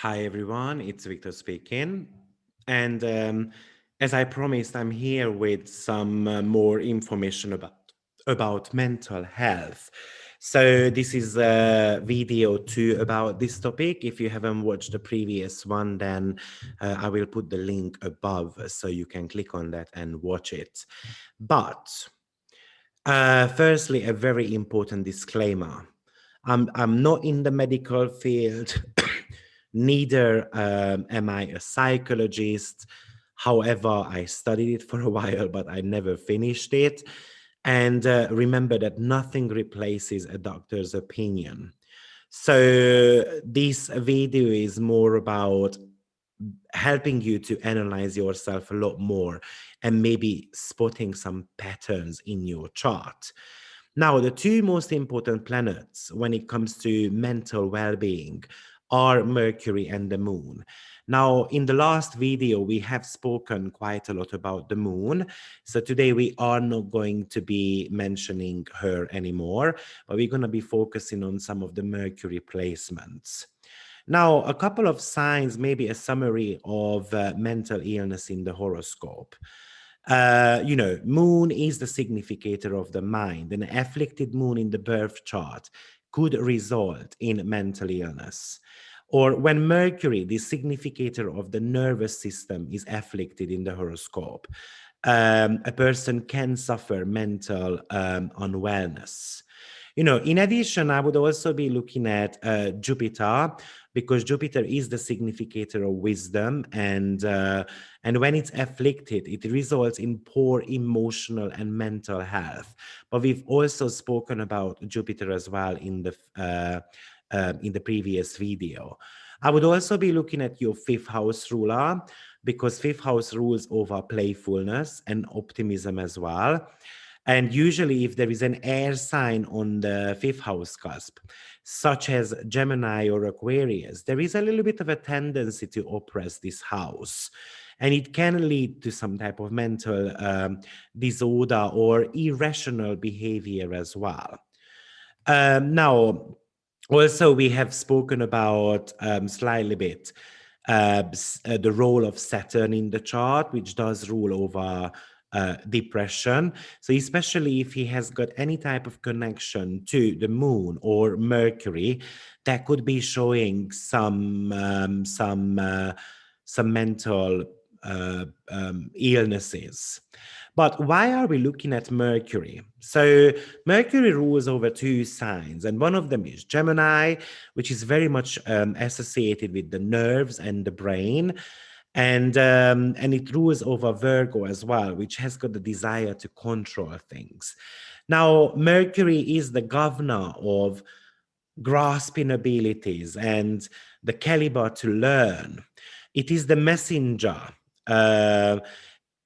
Hi everyone, it's Victor speaking. And as I promised, I'm here with some more information about mental health. So this is video 2 about this topic. If you haven't watched the previous one, then I will put the link above so you can click on that and watch it. But firstly, a very important disclaimer. I'm not in the medical field, neither am I a psychologist. However, I studied it for a while, but I never finished it. And remember that nothing replaces a doctor's opinion. So this video is more about helping you to analyze yourself a lot more and maybe spotting some patterns in your chart. Now, the two most important planets when it comes to mental well-being are Mercury and the Moon. Now, in the last video, we have spoken quite a lot about the Moon. So today we are not going to be mentioning her anymore, but we're going to be focusing on some of the Mercury placements. Now, a couple of signs, maybe a summary of mental illness in the horoscope. Moon is the significator of the mind. An afflicted moon in the birth chart could result in mental illness. Or when Mercury, the significator of the nervous system, is afflicted in the horoscope, a person can suffer mental unwellness. In addition, I would also be looking at Jupiter, because Jupiter is the significator of wisdom, and when it's afflicted, it results in poor emotional and mental health. But we've also spoken about Jupiter as well in the previous video. I would also be looking at your fifth house ruler, because fifth house rules over playfulness and optimism as well. And usually, if there is an air sign on the fifth house cusp, such as Gemini or Aquarius, there is a little bit of a tendency to oppress this house. And it can lead to some type of mental disorder or irrational behavior as well. Now, also, we have spoken about slightly bit the role of Saturn in the chart, which does rule over depression. So especially if he has got any type of connection to the moon or Mercury, that could be showing some mental illnesses. But why are we looking at Mercury? So Mercury rules over two signs, and one of them is Gemini, which is very much associated with the nerves and the brain. And it rules over Virgo as well, which has got the desire to control things. Now, Mercury is the governor of grasping abilities and the caliber to learn. It is the messenger. Uh,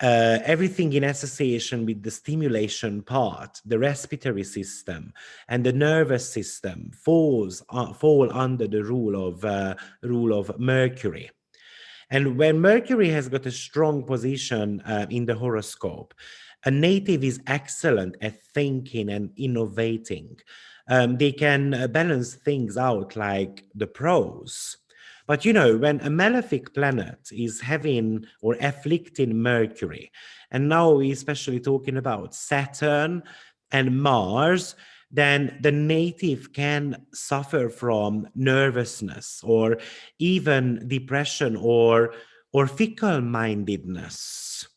Everything in association with the stimulation part, the respiratory system, and the nervous system fall under the rule of Mercury. And when Mercury has got a strong position in the horoscope, a native is excellent at thinking and innovating. They can balance things out like the pros. But when a malefic planet is having or afflicting Mercury, and now we're especially talking about Saturn and Mars, then the native can suffer from nervousness or even depression or fickle-mindedness.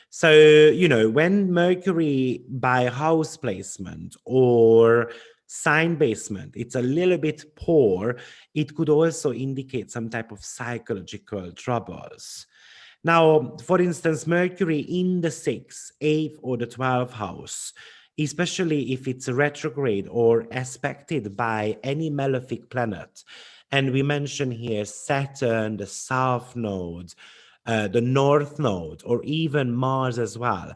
So, when Mercury by house placement or sign basement, it's a little bit poor, it could also indicate some type of psychological troubles. Now, for instance, Mercury in the 6th, 8th, or the 12th house, especially if it's retrograde or aspected by any malefic planet. And we mention here Saturn, the South Node, the North Node, or even Mars as well.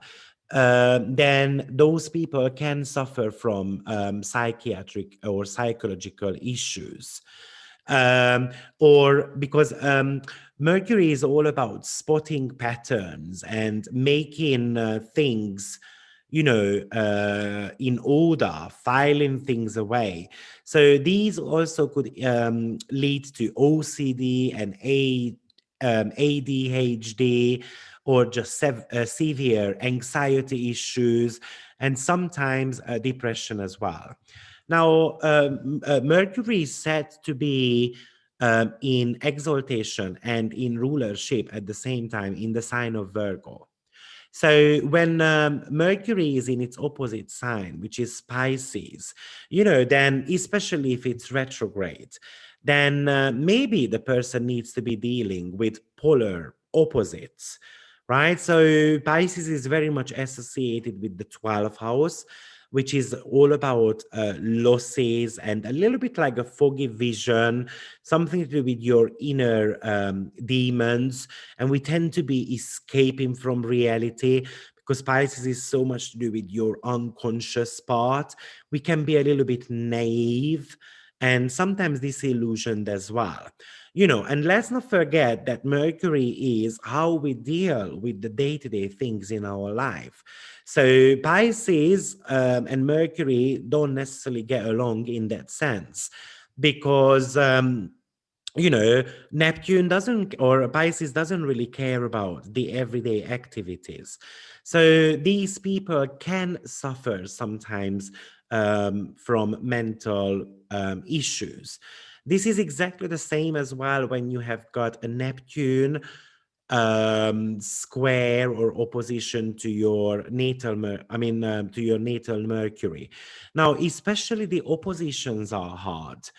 Then those people can suffer from psychiatric or psychological issues. Or because Mercury is all about spotting patterns and making things in order, filing things away. So these also could lead to OCD and ADHD, or just severe anxiety issues, and sometimes depression as well. Now, Mercury is said to be in exaltation and in rulership at the same time in the sign of Virgo. So when Mercury is in its opposite sign, which is Pisces, then especially if it's retrograde, then maybe the person needs to be dealing with polar opposites, right? So Pisces is very much associated with the 12th house, which is all about losses and a little bit like a foggy vision, something to do with your inner demons. And we tend to be escaping from reality because Pisces is so much to do with your unconscious part. We can be a little bit naive and sometimes disillusioned as well. And let's not forget that Mercury is how we deal with the day-to-day things in our life. So Pisces and Mercury don't necessarily get along in that sense because you know, Neptune doesn't, or Pisces doesn't really care about the everyday activities. So these people can suffer sometimes from mental issues. This is exactly the same as well when you have got a Neptune square or opposition to your natal to your natal Mercury. Now especially the oppositions are hard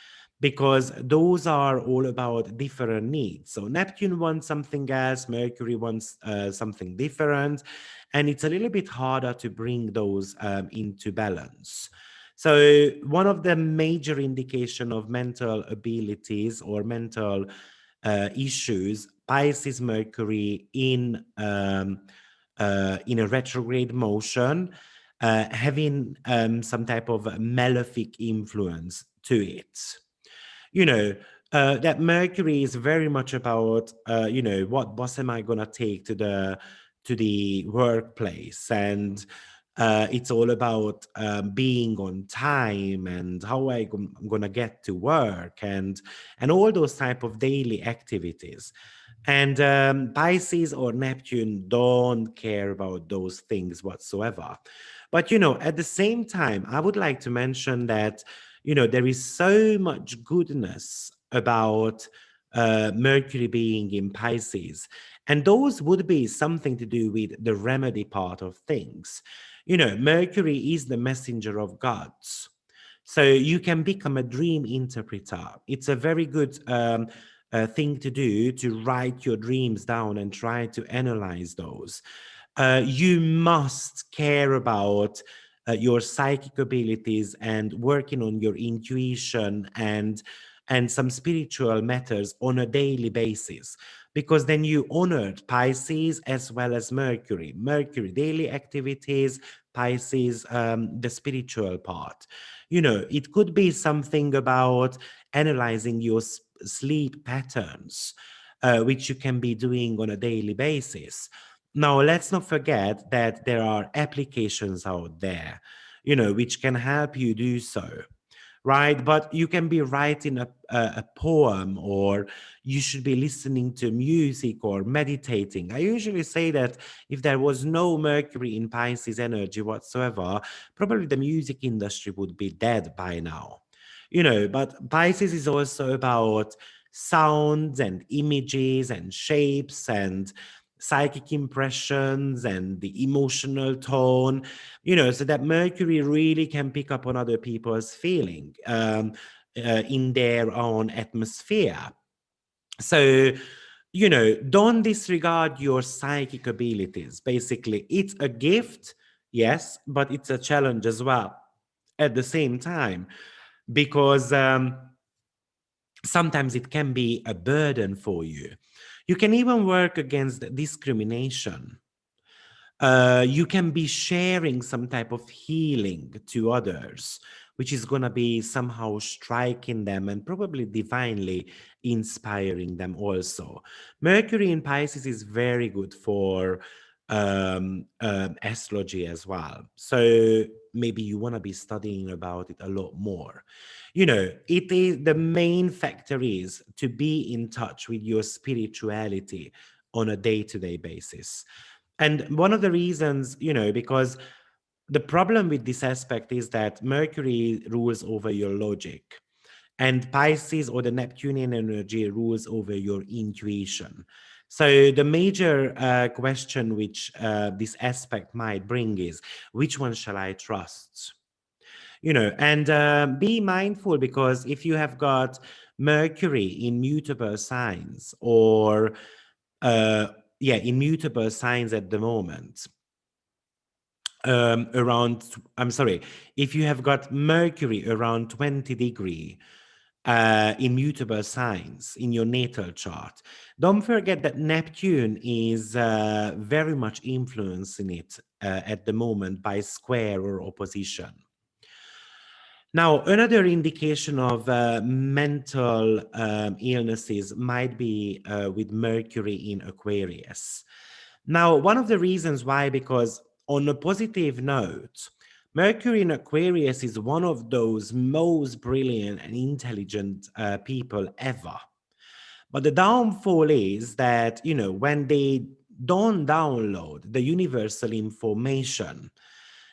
because those are all about different needs. So Neptune wants something else, Mercury wants something different, and it's a little bit harder to bring those into balance. So one of the major indication of mental abilities or mental issues, Pisces Mercury in a retrograde motion, having some type of malefic influence to it. You know, that Mercury is very much about, what bus am I gonna take to the workplace, and it's all about being on time and how I'm gonna get to work, and all those type of daily activities. And Pisces or Neptune don't care about those things whatsoever. But at the same time, I would like to mention that there is so much goodness about Mercury being in Pisces. And those would be something to do with the remedy part of things. Mercury is the messenger of gods. So you can become a dream interpreter. It's a very good thing to do, to write your dreams down and try to analyze those. You must care about your psychic abilities and working on your intuition and some spiritual matters on a daily basis, because then you honored Pisces as well as Mercury daily activities, Pisces the spiritual part. It could be something about analyzing your sleep patterns, which you can be doing on a daily basis. Now, let's not forget that there are applications out there, which can help you do so, right? But you can be writing a poem, or you should be listening to music or meditating. I usually say that if there was no Mercury in Pisces energy whatsoever, probably the music industry would be dead by now. But Pisces is also about sounds and images and shapes and psychic impressions and the emotional tone, so that Mercury really can pick up on other people's feeling in their own atmosphere. So, don't disregard your psychic abilities. Basically, it's a gift, yes, but it's a challenge as well at the same time, because sometimes it can be a burden for you. You can even work against discrimination. You can be sharing some type of healing to others, which is going to be somehow striking them and probably divinely inspiring them also. Mercury in Pisces is very good for astrology as well. So maybe you want to be studying about it a lot more. It is the main factor is to be in touch with your spirituality on a day-to-day basis. And one of the reasons, because the problem with this aspect is that Mercury rules over your logic, and Pisces or the Neptunian energy rules over your intuition. So the major question which this aspect might bring is, which one shall I trust? And be mindful, because if you have got Mercury in mutable signs, or in mutable signs at the moment, I'm sorry, if you have got Mercury around 20 degree immutable signs in your natal chart, don't forget that Neptune is very much influencing it at the moment by square or opposition. Now, another indication of mental illnesses might be with Mercury in Aquarius. Now, one of the reasons why, because on a positive note, Mercury in Aquarius is one of those most brilliant and intelligent people ever. But the downfall is that, when they don't download the universal information,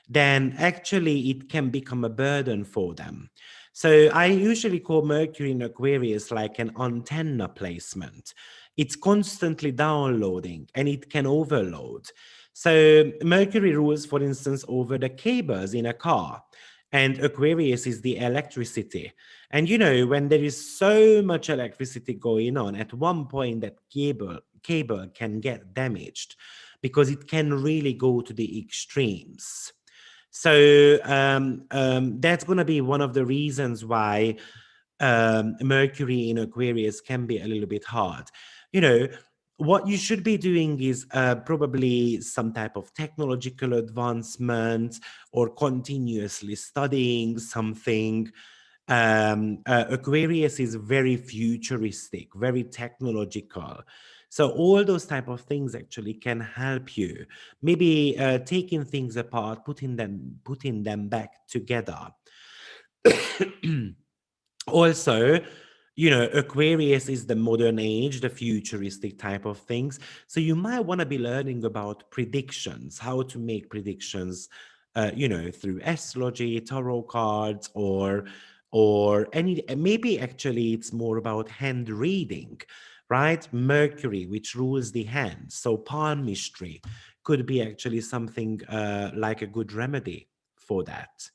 then actually it can become a burden for them. So I usually call Mercury in Aquarius like an antenna placement. It's constantly downloading and it can overload. So Mercury rules, for instance, over the cables in a car, and Aquarius is the electricity. And when there is so much electricity going on, at one point that cable can get damaged, because it can really go to the extremes. So that's going to be one of the reasons why Mercury in Aquarius can be a little bit hard. What you should be doing is probably some type of technological advancement, or continuously studying something. Aquarius is very futuristic, very technological. So all those type of things actually can help you. Maybe taking things apart, putting them back together. Also, Aquarius is the modern age, the futuristic type of things. So you might want to be learning about predictions, how to make predictions, through astrology, tarot cards, or any, maybe actually it's more about hand reading, right? Mercury, which rules the hand. So palmistry could be actually something like a good remedy for that.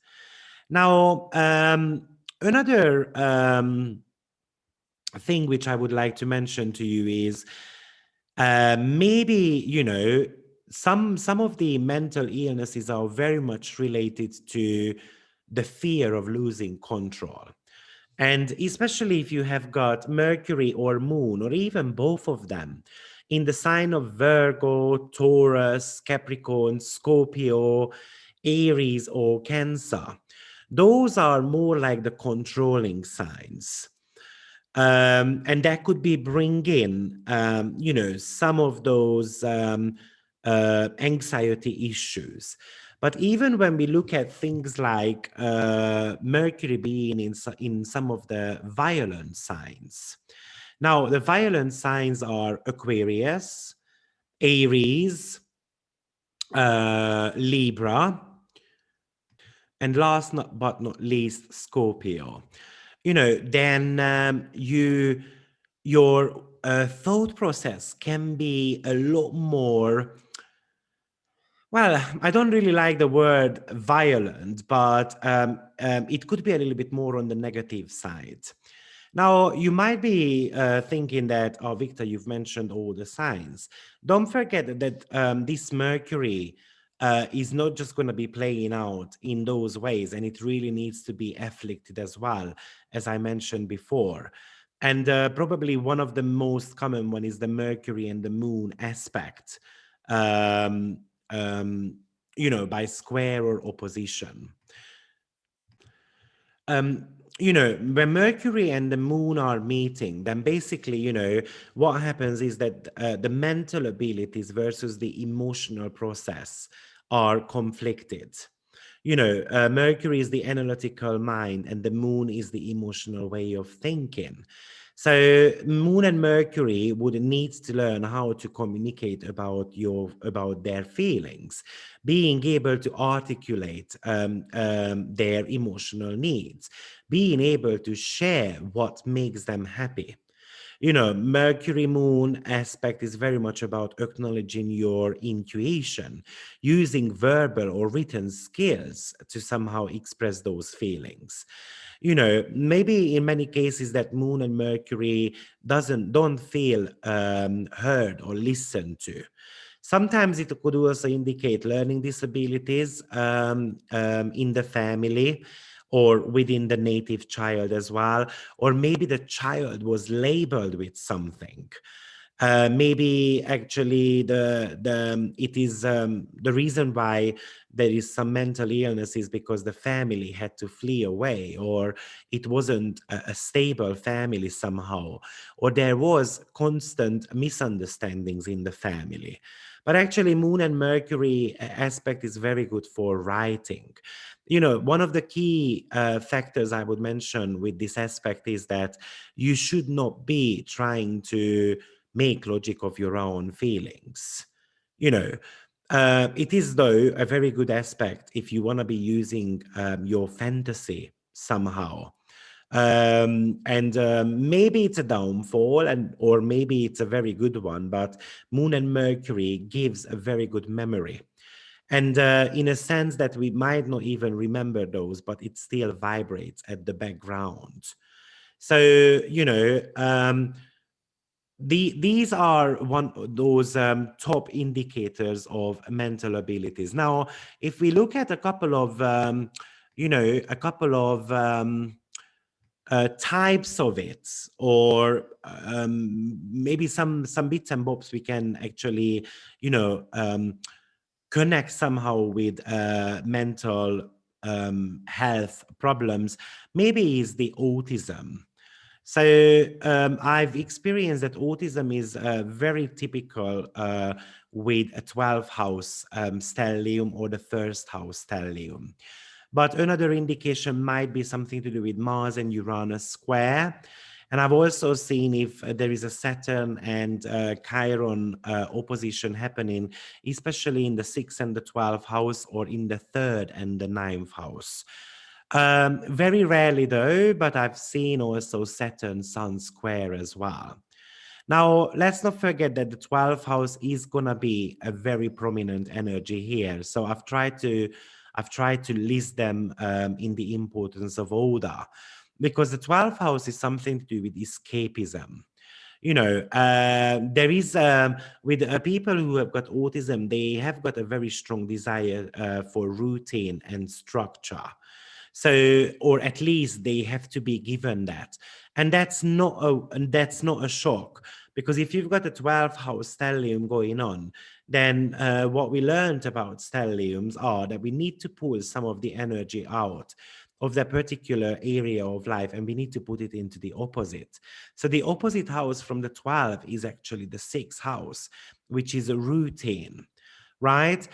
Now, another thing which I would like to mention to you is maybe, some of the mental illnesses are very much related to the fear of losing control. And especially if you have got Mercury or Moon, or even both of them, in the sign of Virgo, Taurus, Capricorn, Scorpio, Aries, or Cancer, those are more like the controlling signs. And that could be bringing, some of those anxiety issues. But even when we look at things like Mercury being in some of the violent signs. Now, the violent signs are Aquarius, Aries, Libra, and last but not least, Scorpio. Then your thought process can be a lot more, well, I don't really like the word violent, but it could be a little bit more on the negative side. Now, you might be thinking that, oh, Victor, you've mentioned all the signs. Don't forget that this Mercury is not just going to be playing out in those ways, and it really needs to be afflicted as well, as I mentioned before. And probably one of the most common one is the Mercury and the Moon aspect, um, by square or opposition. when Mercury and the moon are meeting, then basically, what happens is that the mental abilities versus the emotional process are conflicted. Mercury is the analytical mind and the moon is the emotional way of thinking. So moon and Mercury would need to learn how to communicate about their feelings, being able to articulate their emotional needs, being able to share what makes them happy. Mercury moon aspect is very much about acknowledging your intuition, using verbal or written skills to somehow express those feelings. Maybe in many cases that moon and Mercury don't feel heard or listened to. Sometimes it could also indicate learning disabilities in the family or within the native child as well, or maybe the child was labeled with something. Maybe actually it is the reason why there is some mental illness is because the family had to flee away, or it wasn't a stable family somehow, or there was constant misunderstandings in the family. But actually, Moon and Mercury aspect is very good for writing. One of the key factors I would mention with this aspect is that you should not be trying to make logic of your own feelings. You know, it is, though, a very good aspect if you want to be using your fantasy somehow. And maybe it's a downfall, or maybe it's a very good one, but Moon and Mercury gives a very good memory. And in a sense that we might not even remember those, but it still vibrates at the background. So, these are one of those top indicators of mental abilities. Now, if we look at a couple of, types of it, or maybe some bits and bobs we can actually, connect somehow with mental health problems, maybe is the autism. So I've experienced that autism is very typical with a 12th house stellium or the first house stellium. But another indication might be something to do with Mars and Uranus square. And I've also seen if there is a Saturn and Chiron opposition happening, especially in the 6th and the 12th house, or in the 3rd and the 9th house. Very rarely though, but I've seen also Saturn Sun square as well. Now, let's not forget that the 12th house is gonna be a very prominent energy here. So I've tried to list them in the importance of order, because the 12th house is something to do with escapism. There is with people who have got autism, they have got a very strong desire for routine and structure. So, or at least they have to be given that. And that's not a shock, because if you've got a 12th house stellium going on, then what we learned about stelliums are that we need to pull some of the energy out of that particular area of life, and we need to put it into the opposite. So the opposite house from the 12 is actually the 6th house, which is a routine, right?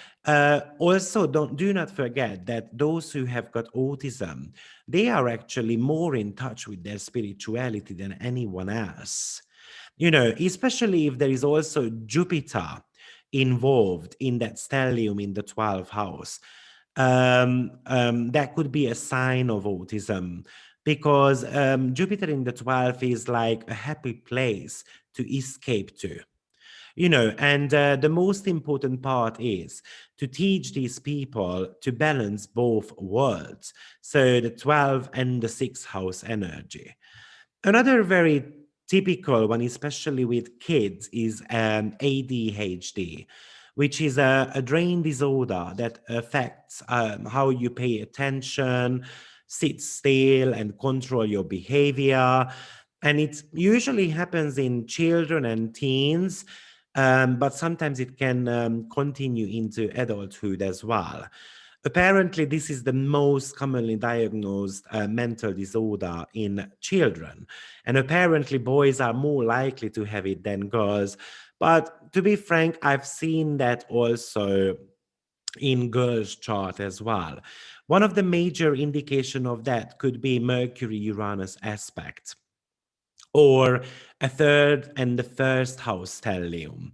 Also, do not forget that those who have got autism, they are actually more in touch with their spirituality than anyone else. Especially if there is also Jupiter involved in that stellium in the 12th house. That could be a sign of autism, because Jupiter in the 12th is like a happy place to escape to. And the most important part is to teach these people to balance both worlds, so the 12 and the 6th house energy. Another very typical one, especially with kids, is ADHD, which is a brain disorder that affects how you pay attention, sit still, and control your behavior. And it usually happens in children and teens, but sometimes it can continue into adulthood as well. Apparently, this is the most commonly diagnosed mental disorder in children. And apparently, boys are more likely to have it than girls. But to be frank, I've seen that also in girls' chart as well. One of the major indication of that could be Mercury Uranus aspect or a third and the first house stellium.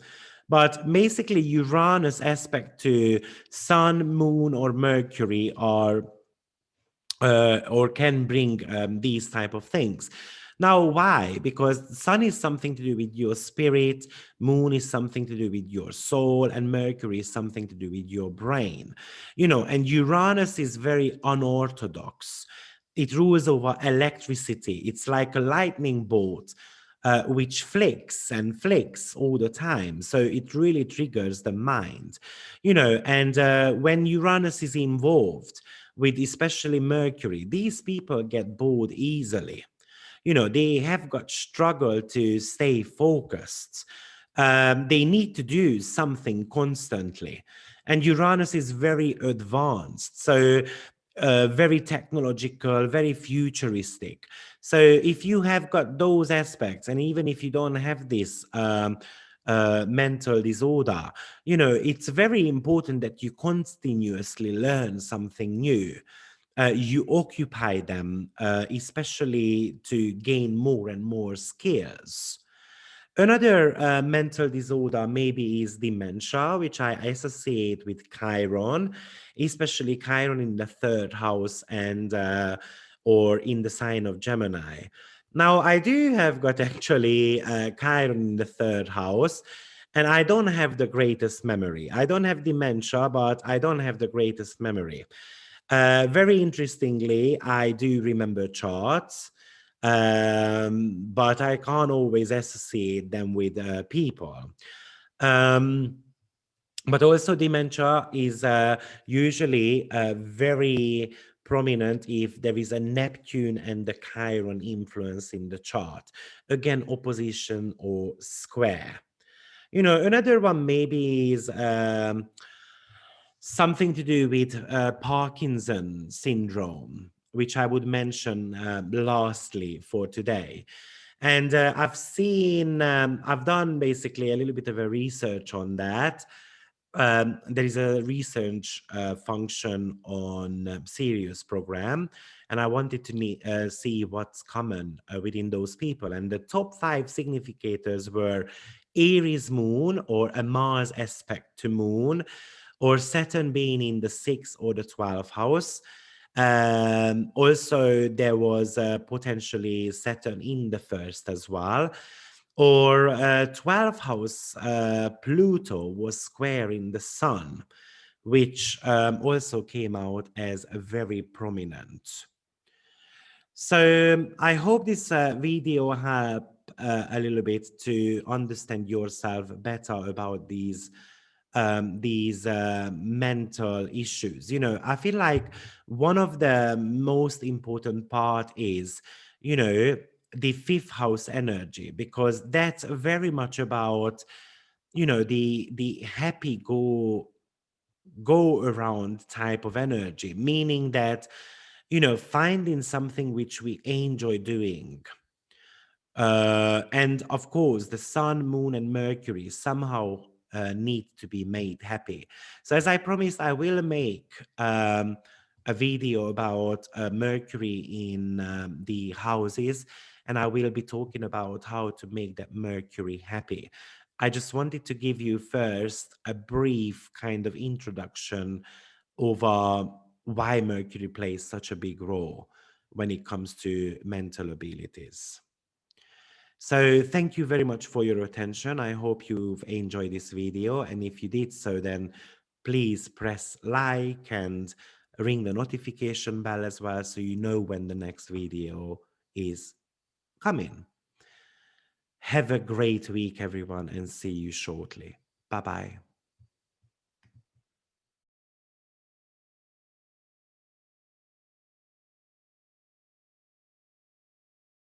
But basically, Uranus aspect to Sun, Moon, or Mercury are or can bring these type of things. Now, why? Because sun is something to do with your spirit, moon is something to do with your soul, and Mercury is something to do with your brain. And Uranus is very unorthodox. It rules over electricity. It's like a lightning bolt. Which flicks and flicks all the time. So it really triggers the mind, and when Uranus is involved, with especially Mercury, these people get bored easily. They have got struggle to stay focused. They need to do something constantly. And Uranus is very advanced. So very technological, very futuristic. So if you have got those aspects, and even if you don't have this mental disorder, it's very important that you continuously learn something new. You occupy them, especially to gain more and more skills. Another mental disorder maybe is dementia, which I associate with Chiron, especially Chiron in the third house and or in the sign of Gemini. Now, I do have got actually Chiron in the third house, and I don't have the greatest memory. I don't have dementia, but I don't have the greatest memory. Very interestingly, I do remember charts, but I can't always associate them with people. Um, but also, dementia is usually very prominent if there is a Neptune and the Chiron influence in the chart. Again, opposition or square. Another one maybe is something to do with Parkinson syndrome, which I would mention lastly for today. And I've done basically a little bit of a research on that. There is a research function on Sirius program, and I wanted to see what's common within those people. And the top 5 significators were Aries moon or a Mars aspect to moon, or Saturn being in the 6th or the 12th house. Also, there was potentially Saturn in the first as well. Or 12th house, Pluto was squaring the sun, which also came out as a very prominent. So I hope this video helped a little bit to understand yourself better about these mental issues. I feel like one of the most important part is, the 5th house energy, because that's very much about, the happy go around type of energy, meaning that, finding something which we enjoy doing. And of course, the sun, moon, and Mercury somehow need to be made happy. So, as I promised, I will make a video about Mercury in the houses, and I will be talking about how to make that Mercury happy. I just wanted to give you first a brief kind of introduction over why Mercury plays such a big role when it comes to mental abilities. So thank you very much for your attention. I hope you've enjoyed this video. And if you did so, then please press like and ring the notification bell as well, so you know when the next video is coming. Have a great week, everyone, and see you shortly. Bye-bye.